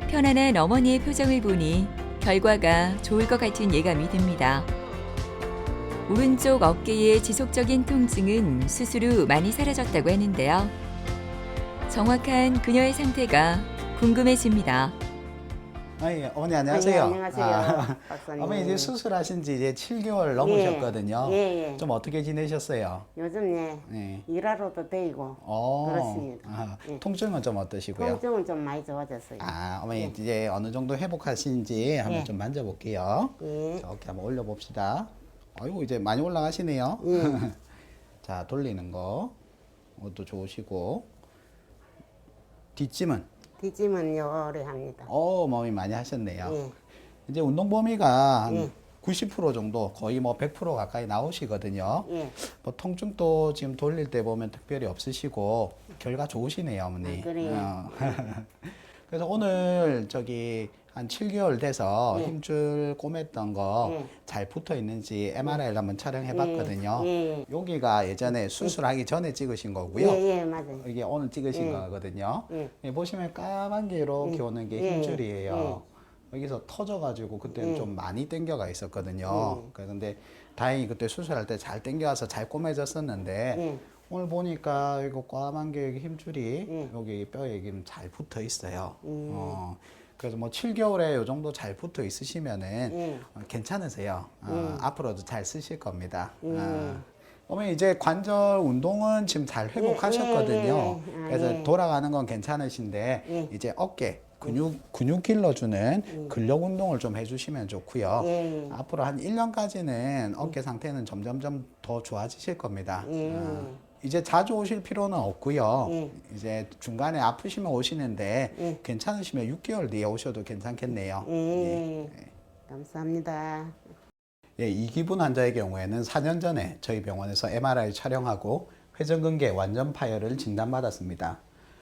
편안한 어머니의 표정을 보니 결과가 좋을 것 같은 예감이 듭니다. 오른쪽 어깨의 지속적인 통증은 수술 후 많이 사라졌다고 하는데요. 정확한 그녀의 상태가 궁금해집니다. 어머니 안녕하세요. 안녕하세요. 박사님. 어머니 이제 수술하신 지 이제 7개월 넘으셨거든요. 예. 좀 어떻게 지내셨어요? 요즘 네. 일하러도 되고 그렇습니다. 예. 통증은 좀 어떠시고요? 통증은 좀 많이 좋아졌어요. 어머니 예. 이제 어느 정도 회복하신지 한번 예. 좀 만져볼게요. 예. 자, 어깨 한번 올려봅시다. 아이고 이제 많이 올라가시네요. 예. 자, 돌리는 거. 그것도 좋으시고. 뒷짐은? 뒷짐은 오래 합니다. 몸이 많이 하셨네요. 예. 이제 운동 범위가 한 예. 90% 정도, 거의 뭐 100% 가까이 나오시거든요. 예. 뭐 통증도 지금 돌릴 때 보면 특별히 없으시고 결과 좋으시네요, 어머니. 그래요? 그래서 오늘 한 7개월 돼서 예. 힘줄 꼬맸던 거 예. 잘 붙어 있는지 MRI를 한번 촬영해 봤거든요. 예. 여기가 예전에 수술하기 전에 찍으신 거고요. 예, 맞아요. 이게 오늘 찍으신 예. 거거든요. 예. 보시면 까만 게 이렇게 예. 오는 게 예. 힘줄이에요. 여기서 터져가지고 그때는 예. 좀 많이 당겨가 있었거든요. 그런데 다행히 그때 수술할 때 잘 당겨와서 잘 꼬매졌었는데 예. 오늘 보니까 이거 까만 게 여기 힘줄이 예. 여기 뼈에 지금 잘 붙어 있어요. 그래서 뭐 7개월에 요 정도 잘 붙어 있으시면은 예. 괜찮으세요. 앞으로도 잘 쓰실 겁니다. 예. 어머니 이제 관절 운동은 지금 잘 회복하셨거든요. 예. 그래서 예. 돌아가는 건 괜찮으신데 예. 이제 어깨 근육 길러주는 근력 운동을 좀 해주시면 좋고요. 예. 앞으로 한 1년까지는 어깨 상태는 점점점 더 좋아지실 겁니다. 예. 이제 자주 오실 필요는 없고요. 예. 이제 중간에 아프시면 오시는데 예. 괜찮으시면 6개월 뒤에 오셔도 괜찮겠네요. 예. 감사합니다. 예, 이기분 환자의 경우에는 4년 전에 저희 병원에서 MRI 촬영하고 회전근개 완전 파열을 진단받았습니다.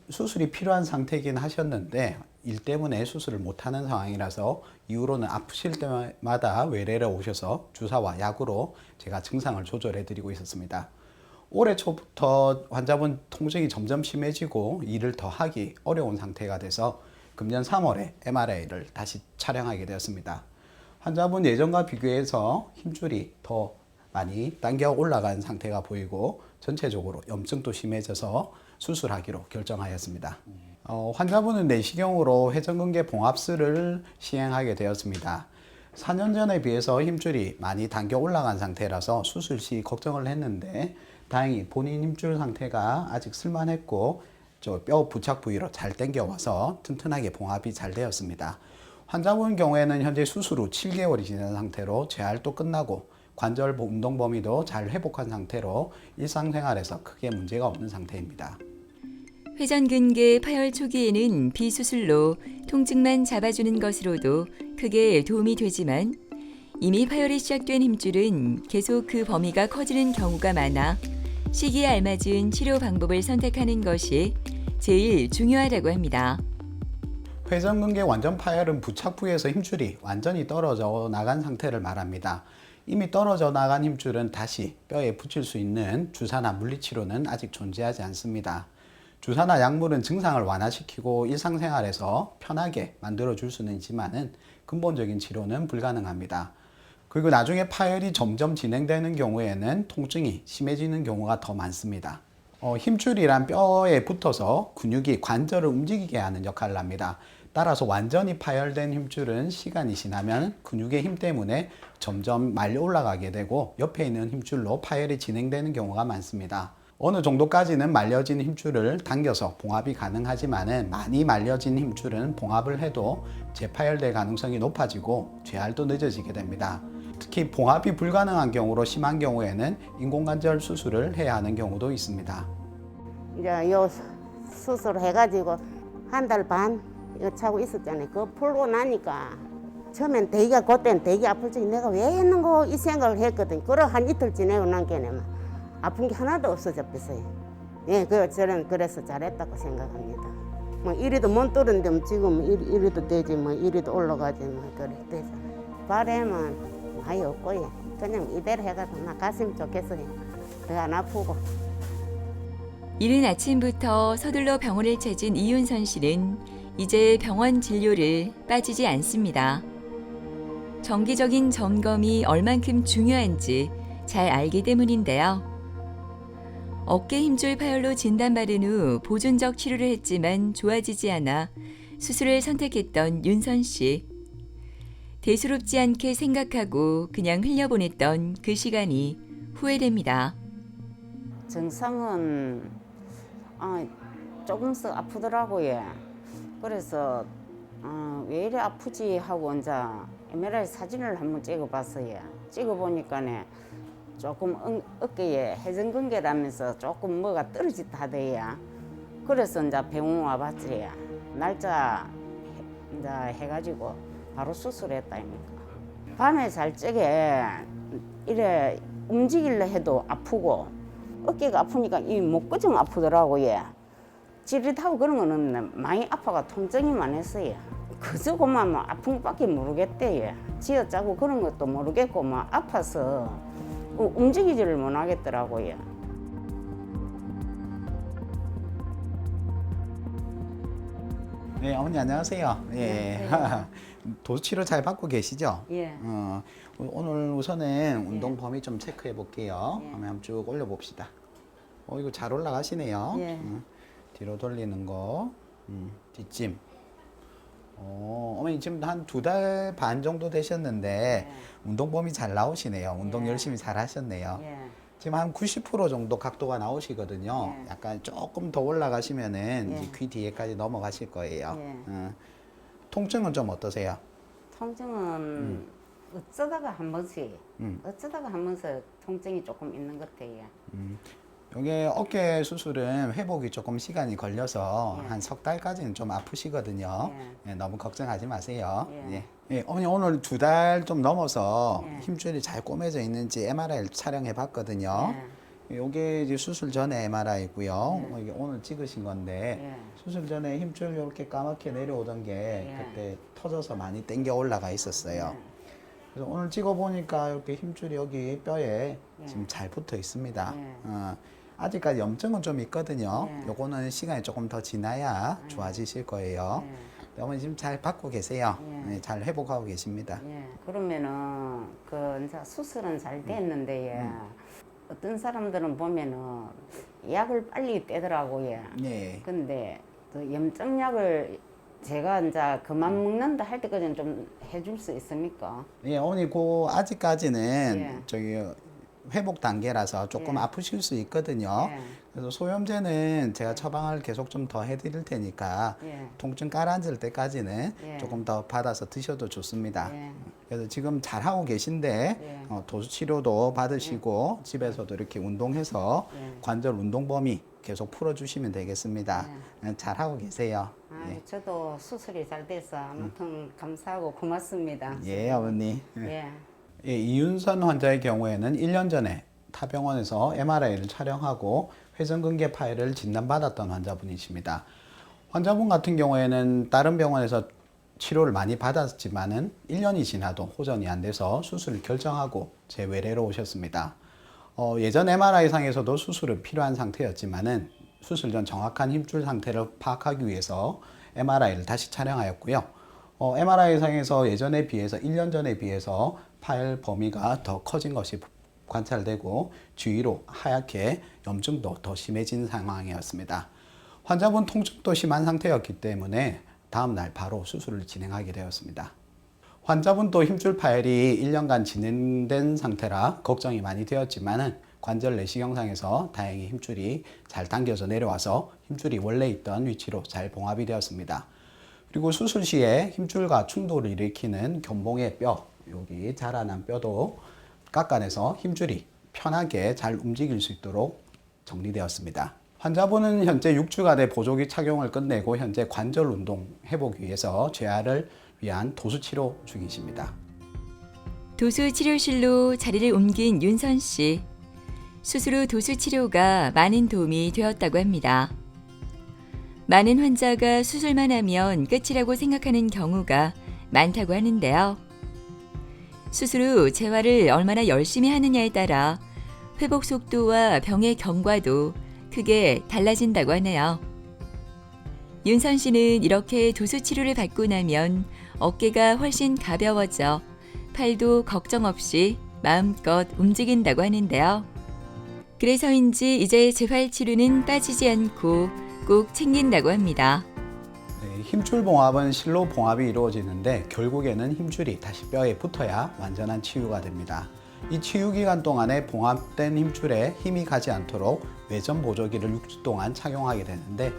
수술이 필요한 상태이긴 하셨는데 일 때문에 수술을 못하는 상황이라서 이후로는 아프실 때마다 외래를 오셔서 주사와 약으로 제가 증상을 조절해 드리고 있었습니다. 올해 초부터 환자분 통증이 점점 심해지고 일을 더 하기 어려운 상태가 돼서 금년 3월에 MRI를 다시 촬영하게 되었습니다. 환자분 예전과 비교해서 힘줄이 더 많이 당겨 올라간 상태가 보이고 전체적으로 염증도 심해져서 수술하기로 결정하였습니다. 환자분은 내시경으로 회전근개 봉합술을 시행하게 되었습니다. 4년 전에 비해서 힘줄이 많이 당겨 올라간 상태라서 수술 시 걱정을 했는데 다행히 본인 힘줄 상태가 아직 쓸만했고 저 뼈 부착 부위로 잘 당겨와서 튼튼하게 봉합이 잘 되었습니다. 환자분 경우에는 현재 수술 후 7개월이 지난 상태로 재활도 끝나고 관절 운동 범위도 잘 회복한 상태로 일상생활에서 크게 문제가 없는 상태입니다. 회전근개 파열 초기에는 비수술로 통증만 잡아주는 것으로도 크게 도움이 되지만 이미 파열이 시작된 힘줄은 계속 그 범위가 커지는 경우가 많아 시기에 알맞은 치료 방법을 선택하는 것이 제일 중요하다고 합니다. 회전근개 완전 파열은 부착 부위에서 힘줄이 완전히 떨어져 나간 상태를 말합니다. 이미 떨어져 나간 힘줄은 다시 뼈에 붙일 수 있는 주사나 물리치료는 아직 존재하지 않습니다. 주사나 약물은 증상을 완화시키고 일상생활에서 편하게 만들어줄 수는 있지만은 근본적인 치료는 불가능합니다. 그리고 나중에 파열이 점점 진행되는 경우에는 통증이 심해지는 경우가 더 많습니다. 힘줄이란 뼈에 붙어서 근육이 관절을 움직이게 하는 역할을 합니다. 따라서 완전히 파열된 힘줄은 시간이 지나면 근육의 힘 때문에 점점 말려 올라가게 되고 옆에 있는 힘줄로 파열이 진행되는 경우가 많습니다. 어느 정도까지는 말려진 힘줄을 당겨서 봉합이 가능하지만은 많이 말려진 힘줄은 봉합을 해도 재파열될 가능성이 높아지고 재활도 늦어지게 됩니다. 특히 봉합이 불가능한 경우로 심한 경우에는 인공관절 수술을 해야 하는 경우도 있습니다. 이제 요 수술 해가지고 한 달 반 이거 차고 있었잖아요. 그거 풀고 나니까 처음엔 되게 그때는 되게 아플지 내가 왜 했는고 이 생각을 했거든. 그러 한 이틀 지내고 난 게는 아픈 게 하나도 없어져 버렸어요. 예, 저는 그래서 잘했다고 생각합니다. 뭐 이리도 못 들었는데 지금 이리도 되지 뭐 이리도 올라가지 뭐 그래 되잖아요. 바람은 많이 없고요. 그냥 이대로 해가지고 나 갔으면 좋겠어요. 더 안 아프고. 이른 아침부터 서둘러 병원을 찾은 이윤선 씨는 이제 병원 진료를 빠지지 않습니다. 정기적인 점검이 얼만큼 중요한지 잘 알기 때문인데요. 어깨 힘줄 파열로 진단받은 후 보존적 치료를 했지만 좋아지지 않아 수술을 선택했던 윤선 씨. 대수롭지 않게 생각하고 그냥 흘려보냈던 그 시간이 후회됩니다. 정상은 조금씩 아프더라고요. 그래서 왜 이래 아프지 하고 이제 MRI 사진을 한번 찍어봤어요. 찍어보니까 조금 어깨에 회전근개라면서 조금 뭐가 떨어졌다 하대요. 그래서 이제 병원 와봤지. 날짜 이제 해가지고 바로 수술했다니까. 밤에 잘 적에 이래 움직이려 해도 아프고 어깨가 아프니까 이 목구정 아프더라고요. 찌릿하고 그런 건 없는데 많이 아파가 통증이만 했어요. 그저 그만 뭐 아픈 것밖에 모르겠대요. 쥐어짜고 그런 것도 모르겠고 뭐 아파서 움직이지를 못하겠더라고요. 네, 어머니 안녕하세요. 예. 도수치료 잘 받고 계시죠? 예. 오늘 우선은 운동 범위 좀 체크해 볼게요. 한번 쭉 올려 봅시다. 이거 잘 올라가시네요. 예. 뒤로 돌리는 거, 뒷짐. 어머니 지금 한 2달 반 정도 되셨는데 운동 범위 잘 나오시네요. 운동 열심히 잘 하셨네요. 예. 지금 한 90% 정도 각도가 나오시거든요. 약간 조금 더 올라가시면은 이제 귀 뒤에까지 넘어가실 거예요. 통증은 좀 어떠세요? 통증은 어쩌다가 한 번씩 통증이 조금 있는 것 같아요. 이게 어깨 수술은 회복이 조금 시간이 걸려서 한 석 달까지는 좀 아프시거든요. 예, 너무 걱정하지 마세요. 예, 어머니 오늘 2달 좀 넘어서 힘줄이 잘 꼬매져 있는지 MRI를 촬영해 봤거든요. 이게 이제 수술 전에 MRI고요. 이게 오늘 찍으신 건데 수술 전에 힘줄 이렇게 까맣게 내려오던 게 그때 터져서 많이 당겨 올라가 있었어요. 그래서 오늘 찍어 보니까 이렇게 힘줄이 여기 뼈에 지금 잘 붙어 있습니다. 아직까지 염증은 좀 있거든요. 요거는 시간이 조금 더 지나야 좋아지실 거예요. 어머니 지금 잘 받고 계세요. 잘 회복하고 계십니다. 그러면은 이제 수술은 잘 됐는데 어떤 사람들은 보면은 약을 빨리 떼더라고요. 근데 그 염증약을 제가 이제 그만 먹는다 할 때까지는 좀 해줄 수 있습니까? 어머니 아직까지는 저기 회복 단계라서 조금 아프실 수 있거든요. 그래서 소염제는 제가 처방을 계속 좀 더 해드릴 테니까 통증 가라앉을 때까지는 조금 더 받아서 드셔도 좋습니다. 그래서 지금 잘하고 계신데 도수치료도 받으시고 집에서도 이렇게 운동해서 관절 운동 범위 계속 풀어주시면 되겠습니다. 잘하고 계세요. 저도 수술이 잘 돼서 아무튼 감사하고 고맙습니다. 예, 어머니. 이윤선 환자의 경우에는 1년 전에 타 병원에서 MRI를 촬영하고 회전근개 파열을 진단받았던 환자분이십니다. 환자분 같은 경우에는 다른 병원에서 치료를 많이 받았지만은 1년이 지나도 호전이 안 돼서 수술을 결정하고 제 외래로 오셨습니다. 예전 MRI상에서도 수술은 필요한 상태였지만은 수술 전 정확한 힘줄 상태를 파악하기 위해서 MRI를 다시 촬영하였고요. MRI상에서 예전에 비해서 1년 전에 비해서 파열 범위가 더 커진 것이 관찰되고 주위로 하얗게 염증도 더 심해진 상황이었습니다. 환자분 통증도 심한 상태였기 때문에 다음날 바로 수술을 진행하게 되었습니다. 환자분도 힘줄 파열이 1년간 진행된 상태라 걱정이 많이 되었지만 관절 내시경상에서 다행히 힘줄이 잘 당겨져 내려와서 힘줄이 원래 있던 위치로 잘 봉합이 되었습니다. 그리고 수술 시에 힘줄과 충돌을 일으키는 견봉의 뼈, 여기 자라난 뼈도 깎아내서 힘줄이 편하게 잘 움직일 수 있도록 정리되었습니다. 환자분은 현재 6주간의 보조기 착용을 끝내고 현재 관절 운동 회복 위해서 재활을 위한 도수 치료 중이십니다. 도수 치료실로 자리를 옮긴 윤선 씨. 수술 후 도수 치료가 많은 도움이 되었다고 합니다. 많은 환자가 수술만 하면 끝이라고 생각하는 경우가 많다고 하는데요. 수술 후 재활을 얼마나 열심히 하느냐에 따라 회복 속도와 병의 경과도 크게 달라진다고 하네요. 윤선 씨는 이렇게 도수 치료를 받고 나면 어깨가 훨씬 가벼워져 팔도 걱정 없이 마음껏 움직인다고 하는데요. 그래서인지 이제 재활 치료는 빠지지 않고 꼭 챙긴다고 합니다. 네, 힘줄 봉합은 실로 봉합이 이루어지는데 결국에는 힘줄이 다시 뼈에 붙어야 완전한 치유가 됩니다. 이 치유 기간 동안에 봉합된 힘줄에 힘이 가지 않도록 외전 보조기를 6주 동안 착용하게 되는데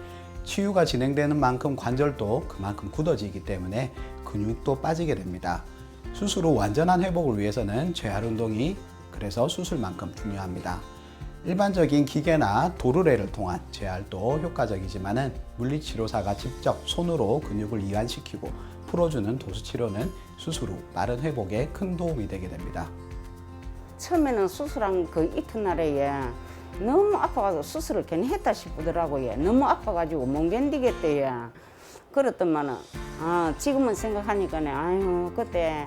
치유가 진행되는 만큼 관절도 그만큼 굳어지기 때문에 근육도 빠지게 됩니다. 수술 후 완전한 회복을 위해서는 재활 운동이 그래서 수술만큼 중요합니다. 일반적인 기계나 도르래를 통한 재활도 효과적이지만 물리치료사가 직접 손으로 근육을 이완시키고 풀어주는 도수치료는 수술 후 빠른 회복에 큰 도움이 되게 됩니다. 처음에는 수술한 그 이튿날에 너무 아파가지고 수술을 괜히 했다 싶더라고요. 너무 아파가지고 못 견디겠대요. 그렇더만은 지금은 생각하니까 아유 그때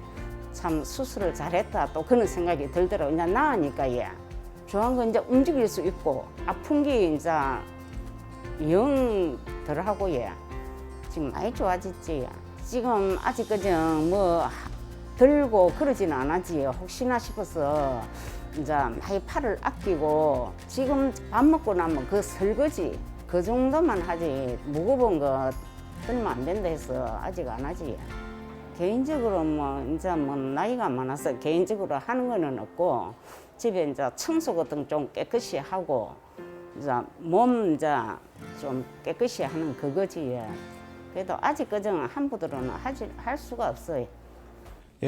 참 수술을 잘했다 또 그런 생각이 들더라고요. 이제 나으니까 좋은 건 이제 움직일 수 있고 아픈 게 이제 영 덜하고요. 지금 많이 좋아졌지. 지금 아직 그저 뭐 들고 그러진 않았지. 혹시나 싶어서 이제 많이 팔을 아끼고 지금 밥 먹고 나면 그 설거지 그 정도만 하지 무거운 거 들면 안 된다 해서 아직 안 하지. 개인적으로 뭐 이제 뭐 나이가 많아서 개인적으로 하는 거는 없고 집에 이제 청소 같은 좀 깨끗이 하고 이제 몸 이제 좀 깨끗이 하는 그거지. 그래도 아직 그정 한부들은 할 수가 없어요.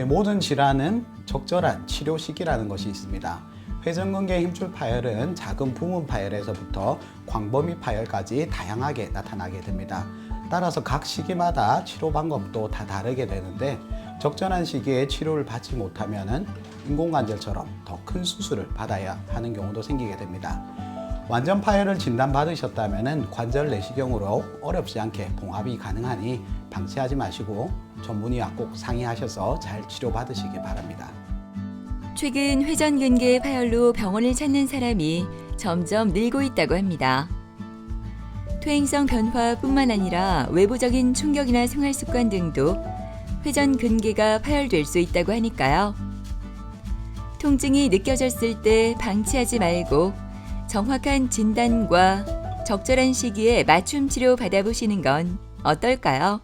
모든 질환은 적절한 치료 시기라는 것이 있습니다. 회전근개 힘줄 파열은 작은 부분 파열에서부터 광범위 파열까지 다양하게 나타나게 됩니다. 따라서 각 시기마다 치료 방법도 다 다르게 되는데 적절한 시기에 치료를 받지 못하면 인공관절처럼 더 큰 수술을 받아야 하는 경우도 생기게 됩니다. 완전 파열을 진단받으셨다면 관절 내시경으로 어렵지 않게 봉합이 가능하니 방치하지 마시고 전문의와 꼭 상의하셔서 잘 치료받으시기 바랍니다. 최근 회전근개 파열로 병원을 찾는 사람이 점점 늘고 있다고 합니다. 퇴행성 변화뿐만 아니라 외부적인 충격이나 생활습관 등도 회전근개가 파열될 수 있다고 하니까요. 통증이 느껴졌을 때 방치하지 말고 정확한 진단과 적절한 시기에 맞춤 치료 받아보시는 건 어떨까요?